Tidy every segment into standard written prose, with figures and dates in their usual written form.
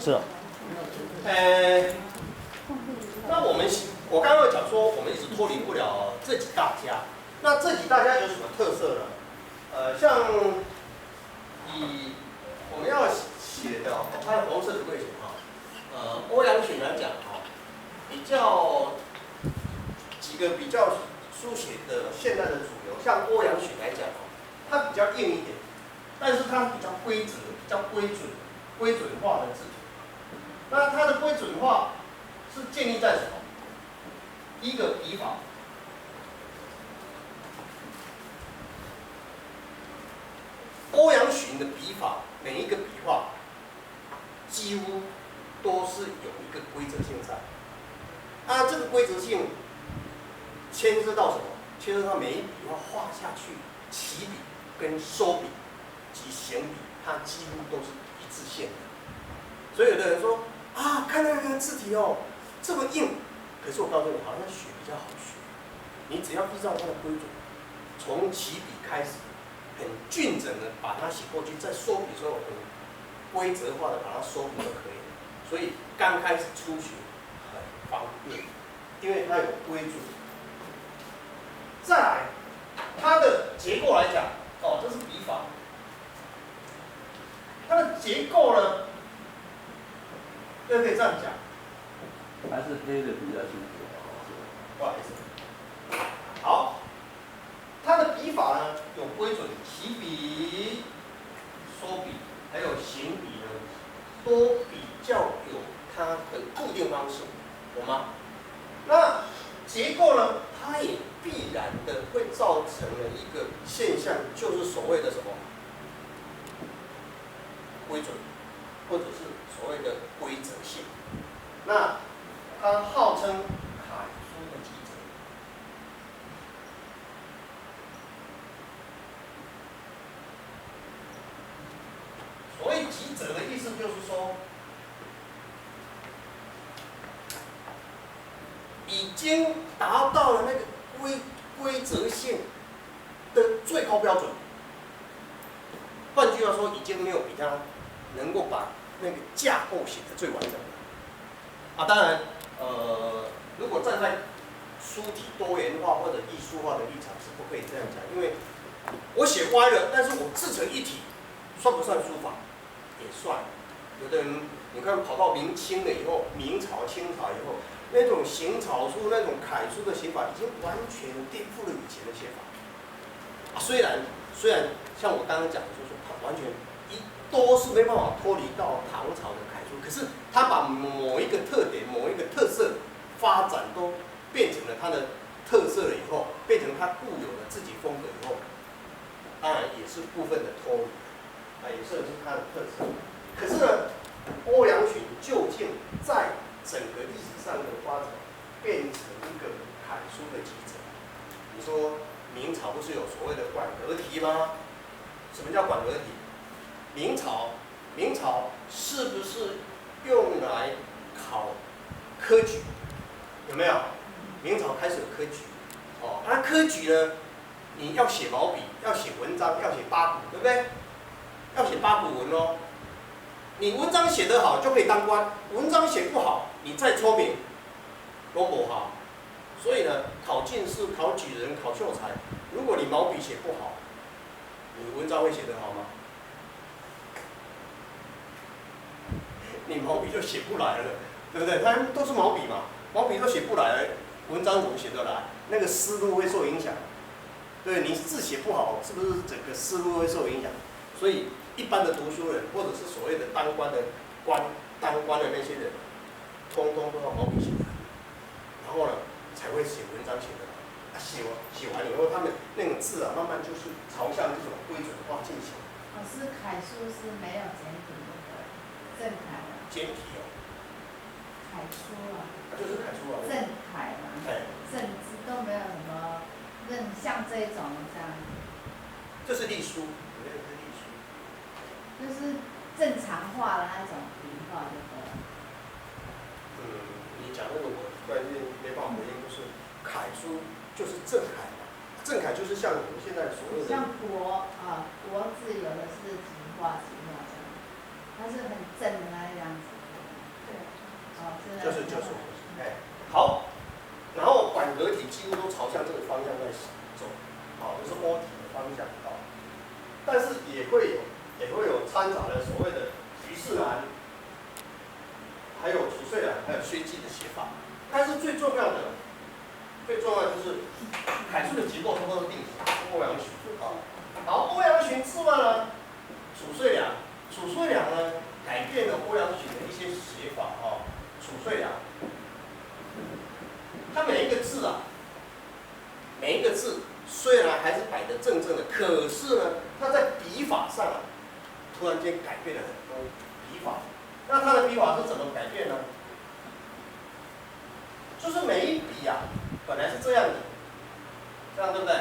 是啊。那我刚刚有讲说，我们一直脱离不了这几大家。那这几大家有什么特色呢？像我们要写的，它的红色的位置哈，欧阳询来讲哈，几个比较书写的现在的主流，像欧阳询来讲它比较硬一点，但是它比较规则、比较规准化的字体。那它的规准化是建立在什么？第一个笔法。欧阳询的笔法，每一个笔画几乎都是有一个规则性在。这个规则性牵涉到什么？牵涉到每一笔画画下去，起笔跟收笔及行笔，它几乎都是一致线的。所以有的人说看那个字体这么硬，可是我告诉你，好像学比较好学。你只要依照它的规准，从起笔开始，很均整的把它写过去，再收笔的时候很规则化的把它收笔就可以了。所以刚开始初学很方便，因为它有规准。再来，它的结构来讲，这是笔法。它的结构呢，就可以这样讲。还是黑的比较清楚。不好意思。好，它的笔法呢有规准，起笔、收笔，还有行笔呢，都比较有它的固定方式，懂吗？那结构呢，它也必然的会造成了一个现象，就是所谓的什么规准，或者是所谓的规则性。那它号称楷书的基则。所谓基则的意思就是说，已经达到了那个规则性的最高标准。换句话说，已经没有比它能够把那个架构写得最完整的。当然，如果站在书体多元化或者艺术化的立场是不可以这样讲，因为我写歪了，但是我自成一体，算不算书法？也算。有的人你看跑到明清了以后，明朝、清朝以后，那种行草书、那种楷书的写法，已经完全颠覆了以前的写法。虽然像我刚刚讲的，就是它完全都是没办法脱离到唐朝的楷书，可是它把某一个特点、某一个特色发展都变成了它的特色了以后，变成它固有的自己风格以后，当然也是部分的脱离，也算是它的特色。可是呢，欧阳询究竟在整个历史上的发展，变成一个楷书的基则。你说明朝不是有所谓的馆阁题吗？什么叫馆阁题？明朝是不是用来考科举？有没有？明朝开始有科举。那科举呢，你要写毛笔，要写文章，要写八股，对不对？要写八股文哦。你文章写得好就可以当官，文章写不好，你再聪明都不好。所以呢，考进士、考举人、考秀才，如果你毛笔写不好，你文章会写得好吗？你毛笔就写不来了，对不对？它都是毛笔嘛，毛笔都写不来，文章怎么写得来？那个思路会受影响。对，你字写不好，是不是整个思路会受影响？所以一般的读书人，或者是所谓的当官的那些人，通通都要毛笔写的，然后呢，才会写文章写得好。写完以后，他们那种字慢慢就是朝向这种规准化进行。老师，楷书是没有简体的正楷的。简体楷书就是楷书正楷嘛。正字都没有什么像这种这样。这是隶书，就是正常化的那种笔画，对不对？你讲那个我突然间没办法回应，就是楷书就是正楷嘛，正楷就是像我们现在所谓的像国字有的是几画这样，它是很正的那样子。还有褚遂良，还有薛记的写法。但是最重要的就是楷书的结构差不多定型，欧阳询啊。然后欧阳询之外呢，褚遂良呢改变了欧阳询的一些写法啊。褚遂良，他每一个字虽然还是摆得正正的，可是呢，他在笔法上突然间改变了很多笔法。那他的笔法是怎么改变呢？就是每一笔本来是这样的，这样对不对？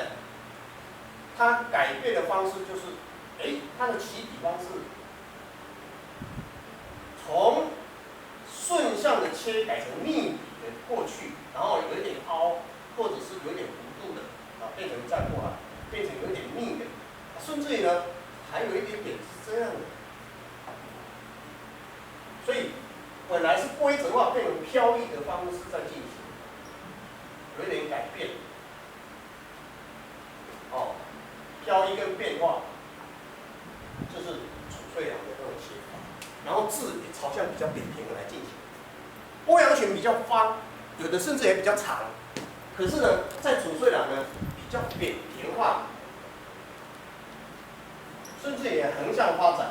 他改变的方式就是，他的起笔方式从顺向的切改成逆笔的过去，然后有一点凹，或者是有一点弧度的变成再过来，变成有一点逆的，甚至于呢还有一点点是这样的。所以本来是规则化变成飘逸的方式在进行，有一点改变。飘逸跟变化，就是褚遂良的这种写法。然后字也朝向比较扁平的来进行。欧阳询比较方，有的甚至也比较长。可是呢，在褚遂良呢比较扁平化，甚至也横向发展。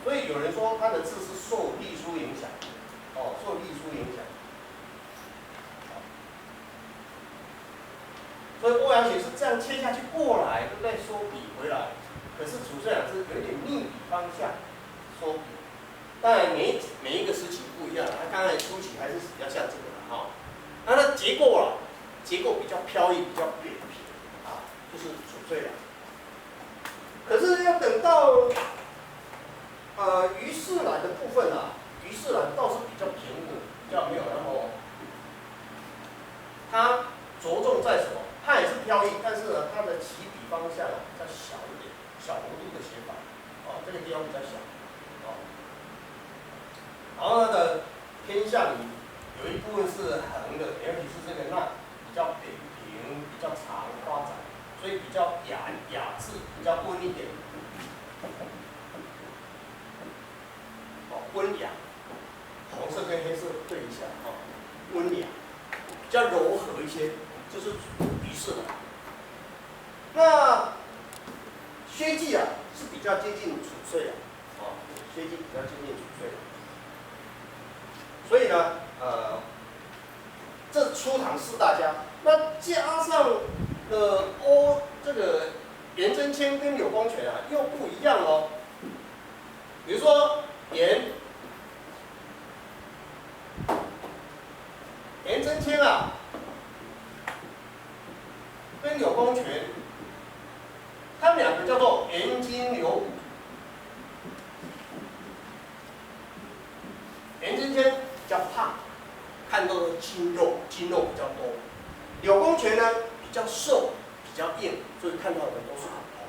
所以有人说他的字是受隶书影响，受隶书影响。所以欧阳询是这样切下去过来，对不对？收笔回来。可是褚遂良是有点逆笔方向收笔。当然每一个时期不一样，他刚才初期还是比较像这个的那它结构比较飘逸，比较扁平就是褚遂良。可是要等到虞世南的部分虞世南倒是比较平稳，比较没有那么，他着重在什么？它也是飘逸，但是呢，它的起笔方向再小一点，小弧度的写法，这个地方比较小，然后它的偏向于有一部分是横的，尤其是这个捺比较扁平，比较长发展，所以比较雅致，比较温一点，温雅，红色跟黑色对一下温雅，比较柔和一些。就是虞世南。那薛记是比较接近褚遂良，薛记比较接近褚遂良。所以呢，这初唐四大家，那加上这个颜真卿跟柳公权又不一样哦。比如说颜真卿跟柳公权，他们两个叫做颜筋柳骨。颜真卿比较胖，看到的筋肉比较多；柳公权呢比较瘦，比较硬，所以看到的都是骨头。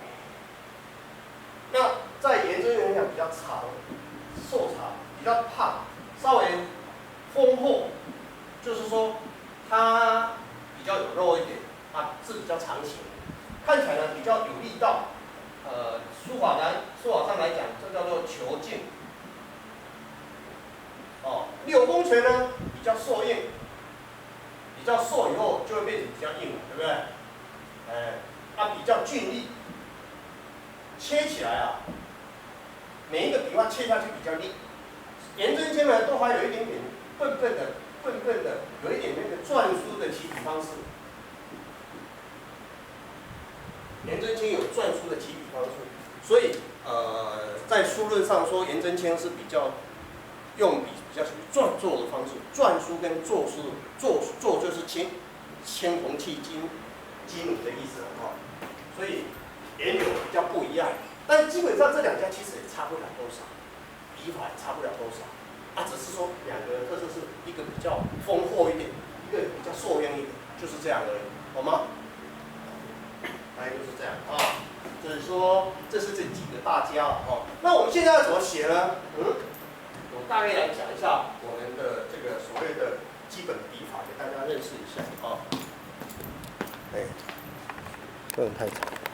那在颜真卿讲比较长，瘦长，比较胖，稍微丰厚，就是说他比较有肉一点。字比较长形，看起来呢比较有力道。书法上来讲，这叫做遒劲。柳公权呢比较瘦硬，比较瘦以后就会变成比较硬了，对不对？比较峻利，切起来每一个笔画切下去比较利。颜真卿呢都还有一点点笨笨的，有一点那个篆书的起笔方式。颜真卿有篆书的起笔方式，所以在书论上说颜真卿是比较用笔比较属于篆作的方式，篆书跟作书，作就是铅红气金母的意思所以颜柳比较不一样，但基本上这两家其实也差不了多少，笔法也差不了多少，只是说两个人特色是一个比较丰厚一点，一个比较瘦硬一点，就是这样而已，好吗？大概就是这样就是说这是这几个大家那我们现在要怎么写呢？我大概来讲一下我们的这个所谓的基本笔法，给大家认识一下不能太长。